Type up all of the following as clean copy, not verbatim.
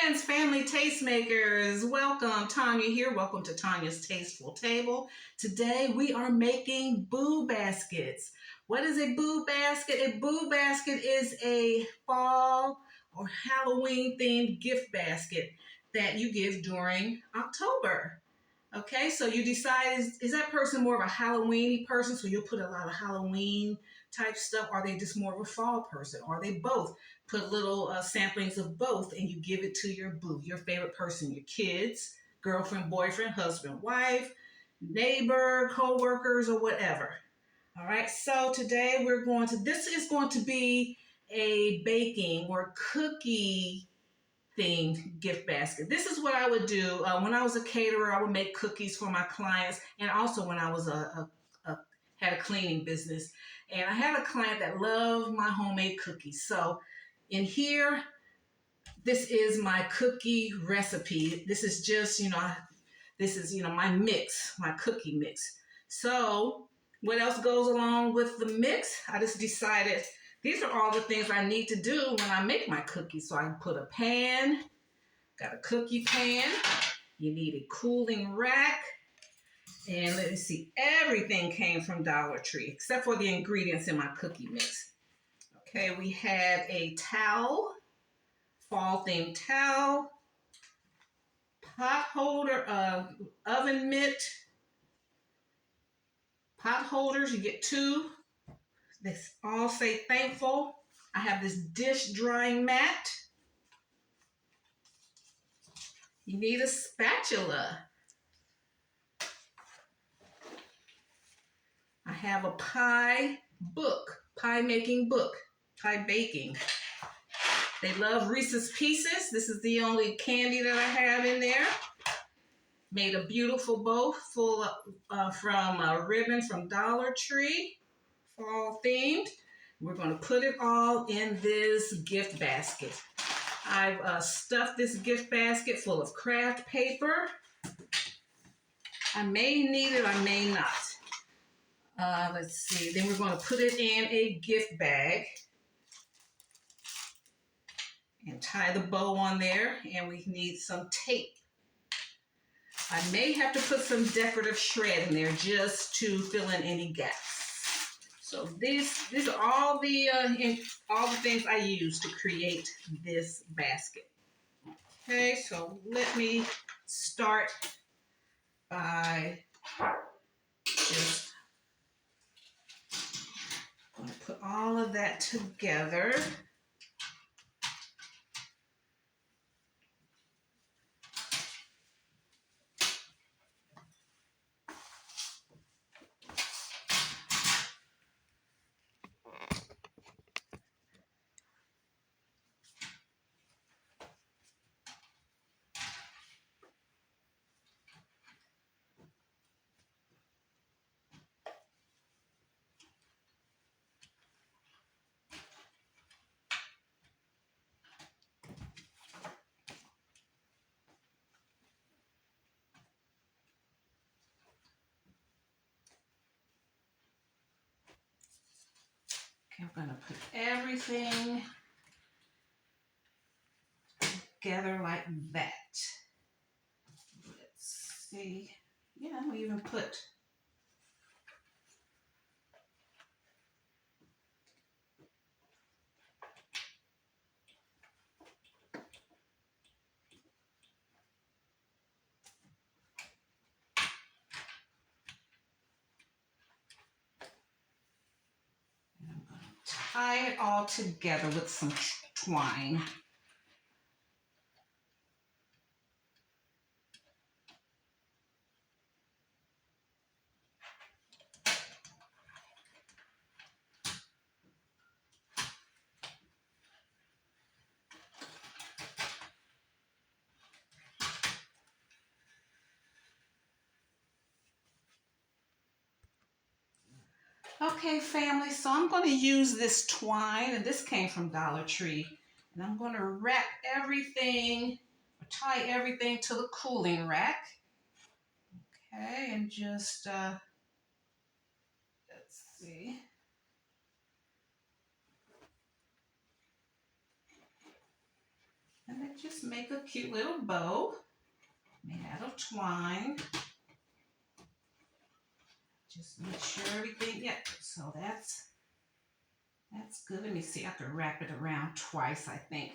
friends, family tastemakers, welcome. Tanya here. Welcome to Tanya's Tasteful Table. Today we are making boo baskets. What is a boo basket? A boo basket is a fall or Halloween themed gift basket that you give during October. Okay, so you decide, is that person more of a Halloween-y person, so you'll put a lot of Halloween type stuff, or are they just more of a fall person, or are they both? Put little samplings of both and you give it to your boo, your favorite person, your kids, girlfriend, boyfriend, husband, wife, neighbor, co-workers, or whatever. All right, so today this is going to be a baking or cookie themed gift basket. This is what I would do when I was a caterer. I would make cookies for my clients, and also when I was had a cleaning business, and I had a client that loved my homemade cookies. So in here, this is my cookie recipe. This is just my mix, my cookie mix. So what else goes along with the mix? I just decided these are all the things I need to do when I make my cookies. So I put a pan, got a cookie pan. You need a cooling rack. And let me see, everything came from Dollar Tree, except for the ingredients in my cookie mix. Okay, we have a towel, fall themed towel, pot holder, oven mitt, pot holders, you get two. They all say thankful. I have this dish drying mat. You need a spatula. I have a pie making book, pie baking. They love Reese's Pieces. This is the only candy that I have in there. Made a beautiful bow full of from a ribbon from Dollar Tree, fall themed. We're going to put it all in this gift basket. I've stuffed this gift basket full of craft paper. I may need it, I may not. Let's see. Then we're going to put it in a gift bag and tie the bow on there. And we need some tape. I may have to put some decorative shred in there just to fill in any gaps. So these are all the things I use to create this basket. Okay, so let me start by just going to put all of that together. Okay, I'm going to put everything together like that. Let's see. Yeah, we even put tie it all together with some twine. Okay, family, so I'm going to use this twine, and this came from Dollar Tree, and I'm going to wrap everything, or tie everything to the cooling rack. Okay, and just, let's see. And the And just make a cute little bow made out of twine. Just make sure everything, yeah, so that's good. Let me see, I have to wrap it around twice, I think.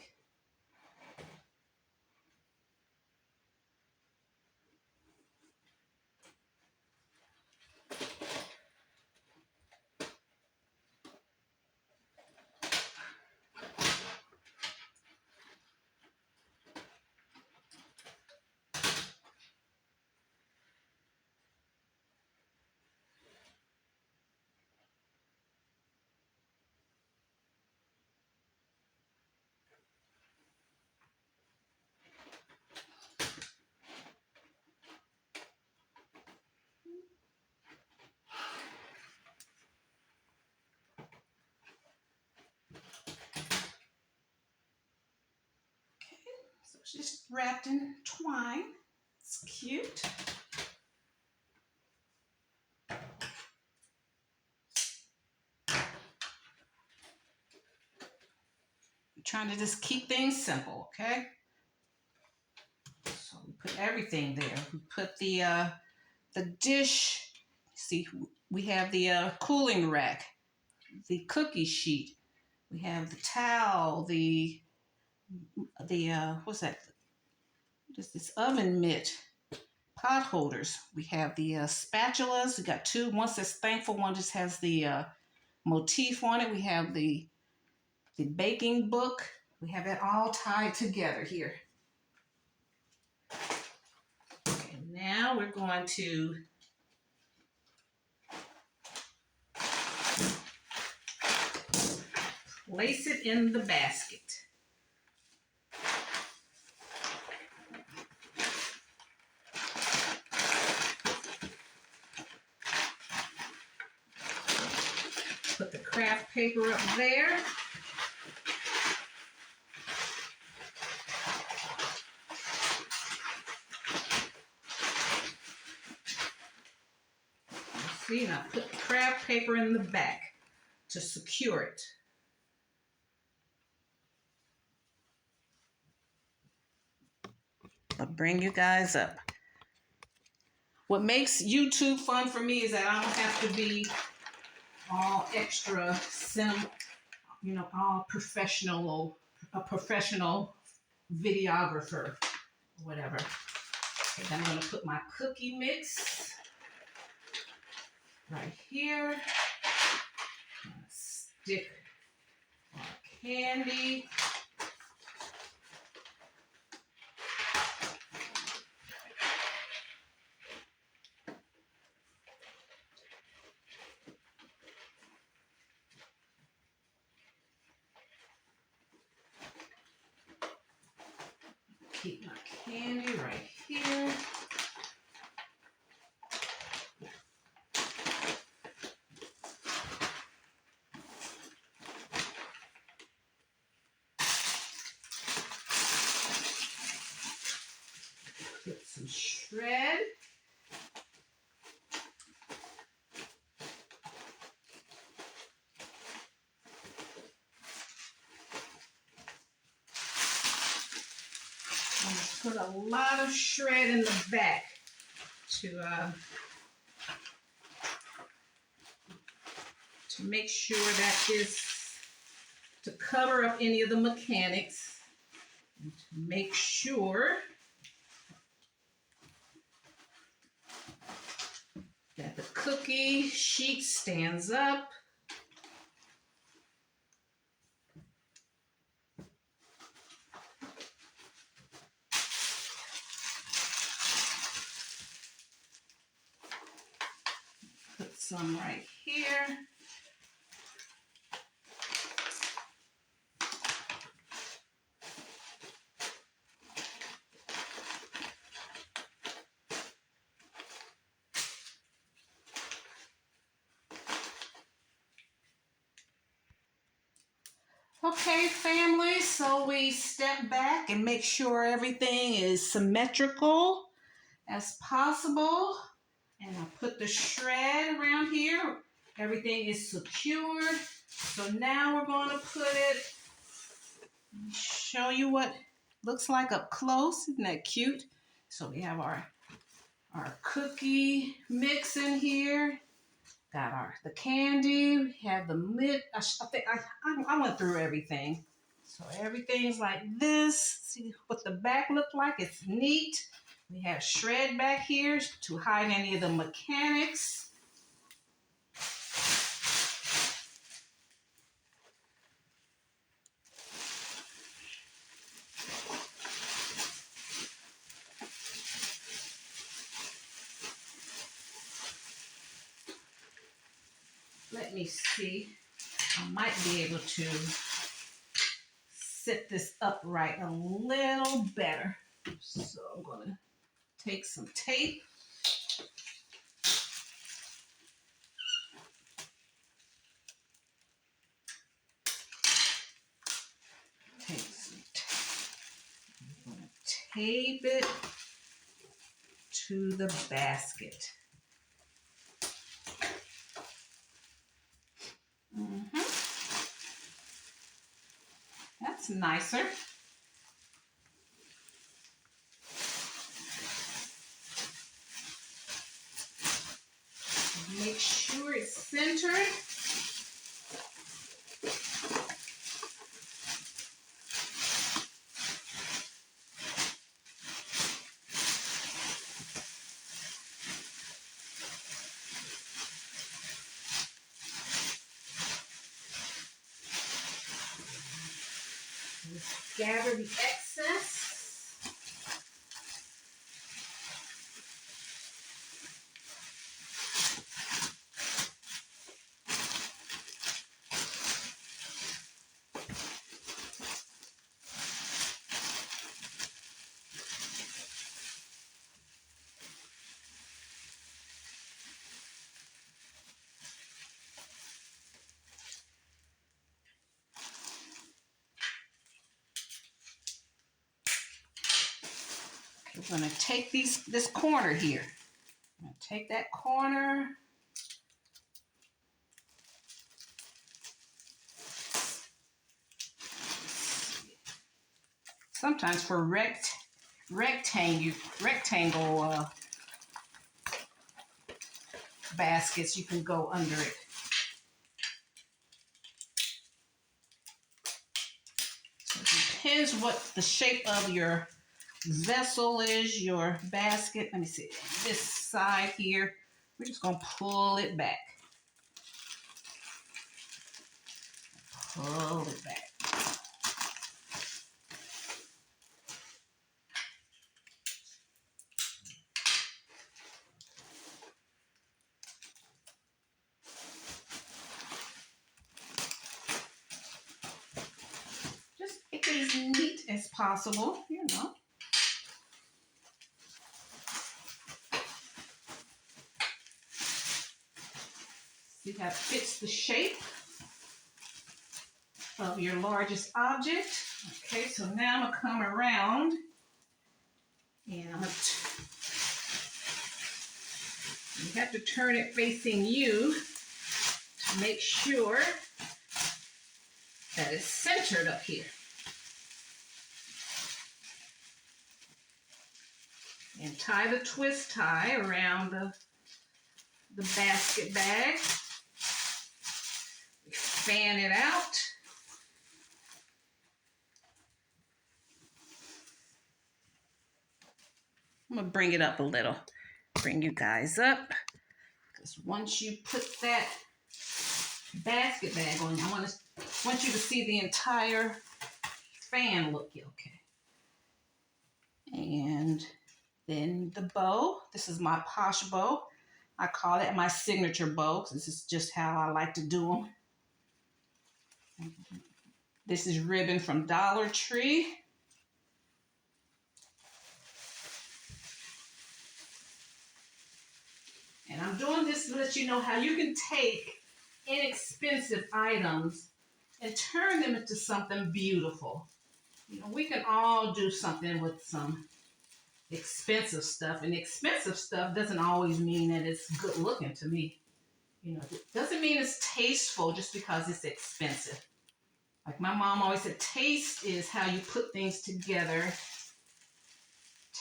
So it's just wrapped in twine. It's cute. I'm trying to just keep things simple, okay? So we put everything there. We put the dish. See, we have the cooling rack, the cookie sheet. We have the towel, the what's that? Just this oven mitt, pot holders. We have the spatulas. We got two. One says Thankful. One just has the motif on it. We have the baking book. We have that all tied together here. Okay, now we're going to place it in the basket. Put the craft paper up there. See, now put the craft paper in the back to secure it. I'll bring you guys up. What makes YouTube fun for me is that I don't have to be all extra, all professional, a professional videographer, or whatever. Okay, then I'm going to put my cookie mix right here. I'm going to stick our candy. Keep my candy right here. Get some shred. Put a lot of shred in the back to make sure that is to cover up any of the mechanics and to make sure that the cookie sheet stands up. Put some right here. Okay, family, so we step back and make sure everything is symmetrical as possible. And I put the shred around here. Everything is secured. So now we're going to put it, show you what looks like up close. Isn't that cute? So we have our cookie mix in here. Got the candy. We have the lid. I think I went through everything. So everything's like this. See what the back look like? It's neat. We have shred back here to hide any of the mechanics. Let me see. I might be able to set this upright a little better. So I'm going to take some tape. I'm going to tape it to the basket. That's nicer. Make sure it's centered. Just gather the excess. We're going to take this corner here. I'm going to take that corner. Sometimes for rectangle baskets, you can go under it. So it depends what the shape of your vessel is, your basket. Let me see, this side here, we're just going to pull it back. Pull it back. Just make it as neat as possible, you know. See how it fits the shape of your largest object. Okay, so now I'm going to come around and I'm going to, you have to turn it facing you to make sure that it's centered up here. And tie the twist tie around the basket bag. Fan it out. I'm going to bring it up a little. Bring you guys up. Because once you put that basket bag on, I want you to see the entire fan look. Okay. And then the bow. This is my posh bow. I call that my signature bow. This is just how I like to do them. This is ribbon from Dollar Tree. And I'm doing this to let you know how you can take inexpensive items and turn them into something beautiful. You know, we can all do something with some expensive stuff, and expensive stuff doesn't always mean that it's good looking to me. You know, it doesn't mean it's tasteful just because it's expensive. Like my mom always said, taste is how you put things together.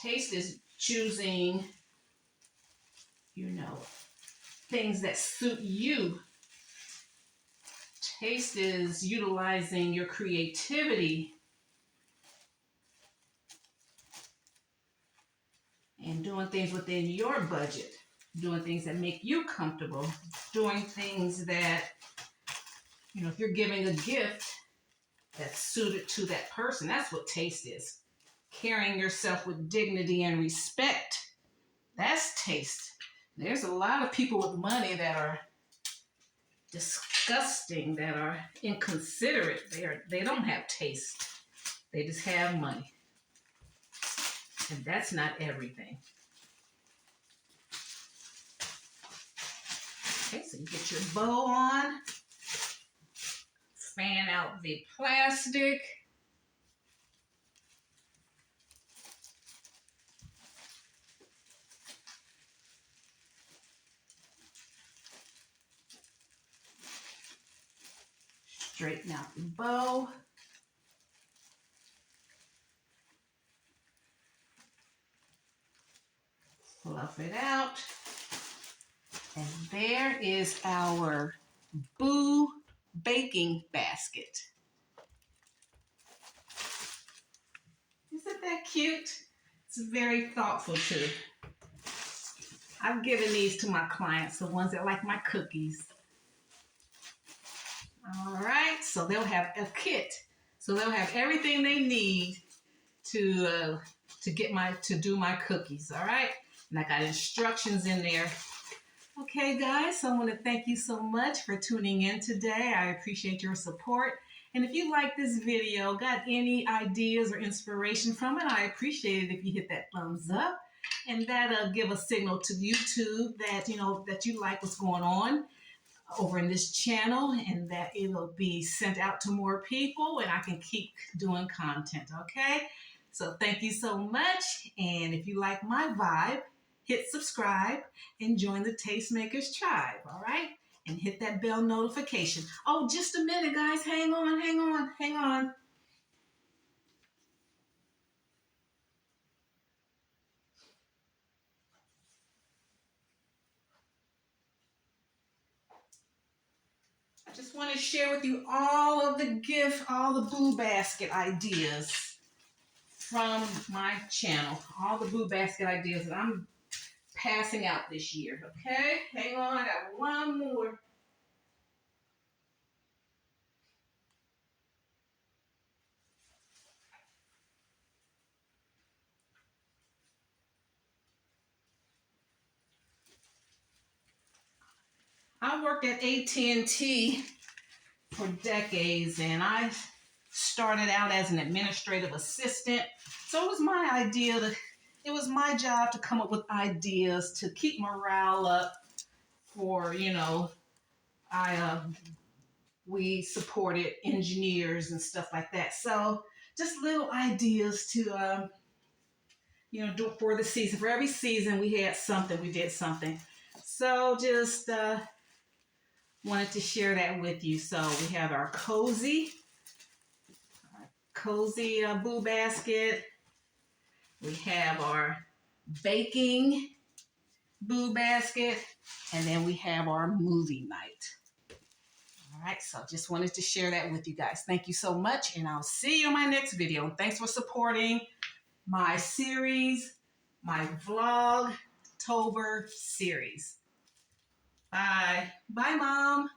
Taste is choosing, things that suit you. Taste is utilizing your creativity and doing things within your budget, doing things that make you comfortable, doing things that, if you're giving a gift that's suited to that person, that's what taste is. Carrying yourself with dignity and respect, that's taste. There's a lot of people with money that are disgusting, that are inconsiderate. They don't have taste. They just have money. And that's not everything. Okay, so you get your bow on. Fan out the plastic. Straighten out the bow. Fluff it out. And there is our Boo baking basket. Isn't that cute? It's very thoughtful too. I've given these to my clients, the ones that like my cookies. All right, so they'll have a kit. So they'll have everything they need to do my cookies. All right, and I got instructions in there. Okay, guys, so I want to thank you so much for tuning in today. I appreciate your support. And if you like this video, got any ideas or inspiration from it, I appreciate it if you hit that thumbs up. And that'll give a signal to YouTube that, that you like what's going on over in this channel, and that it'll be sent out to more people and I can keep doing content, okay? So thank you so much. And if you like my vibe, hit subscribe and join the Tastemakers tribe, all right? And hit that bell notification. Oh, just a minute, guys. Hang on. I just want to share with you all of the Boo Basket ideas from my channel. All the Boo Basket ideas that I'm passing out this year, okay? Hang on, I got one more. I worked at AT&T for decades, and I started out as an administrative assistant. So it was my job to come up with ideas to keep morale up for, we supported engineers and stuff like that. So just little ideas to, do for the season. For every season we had something, we did something. So just wanted to share that with you. So we have our cozy Boo basket. We have our baking Boo basket, and then we have our movie night. All right, so just wanted to share that with you guys. Thank you so much, and I'll see you in my next video. And thanks for supporting my series, my VLOGTOBER series. Bye. Bye, Mom.